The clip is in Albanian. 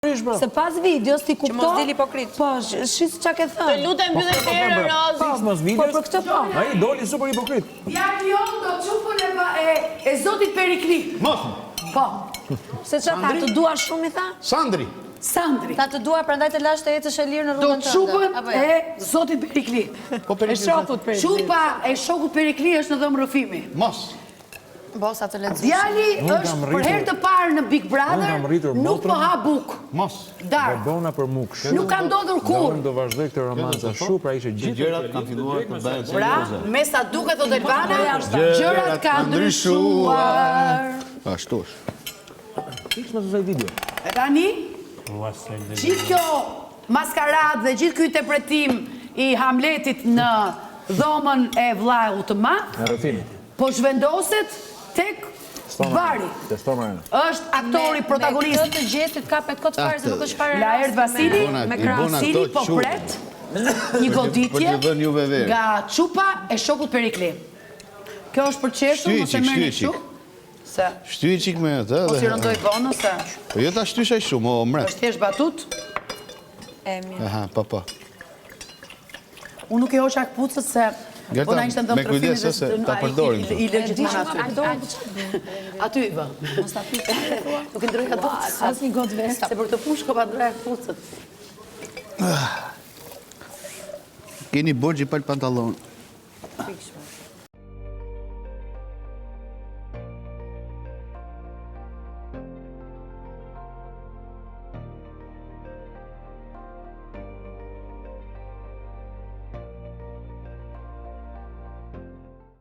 Se pas videos ti kupto... Që mos dili hipokrit. Po, shis qa ke thënë. Të lutem mbyllë derën Rozi. Pas mos Po, videos, për këtë po. ai doli super hipokrit. Djali jon do çupën e zotit Perikli. Mos. Po, Se qa tha, të dua shumë i tha? Sandri. Sandri. Ta të dua prandaj të lash të ecësh e lirë në Do rrugën tënde. çupën Apo jo? e zotit Perikli. Po E shokut për Çupa e shokut Perikli është në dhëmë rrëfimi. Mos. Bosa të lexosh. Djali është për herë të parë në Big Unë Brother, kam rritur nuk motrën. po ha buk. Mos. Darë. Bona për muksh. Nuk ka ndodhur Dhe kur. unë do vazhdoj këtë romanca shumë, pra ishe gjithë. Gjërat kanë filluar të bëhen Pra, serioze. me sa duket thot Elvana, gjërat kanë ndryshuar. Ashtu është. Fiks me të video. E tani, gjithë kjo maskaradë dhe gjithë ky interpretim i Hamletit në dhomën e vllau të madh, Në rrëfimit. po zhvendoset tek Vari. Te Stormarena. Është aktori protagonist. Me këtë të gjetit ka pe këtë fare se nuk është fare. Laert Vasili, me i bona Vasili këto po qupe. pret një Për goditje t'ju dhënë juve verë. nga çupa e shokut Perikli. Kjo është për qeshur, Shtyj mos e qik, merrni shtyj kështu. Se Shtyj qik me atë mos i dhe... rëndoj bonus se Po jo ta shtysh ai shumë, o mret. është thjesht batut. E mirë. Aha, po. Unë nuk e hoqa këpucët se Gerta, po na ishte ndëm me kujdes se ta përdorim I lëgjit më aty. Aty i vë. Mos ta pyet. Nuk i ndroja dot. Asnjë gotë vetë. Se për këtë punë shkova ndroja këpucët. Keni borxhi për pantallon.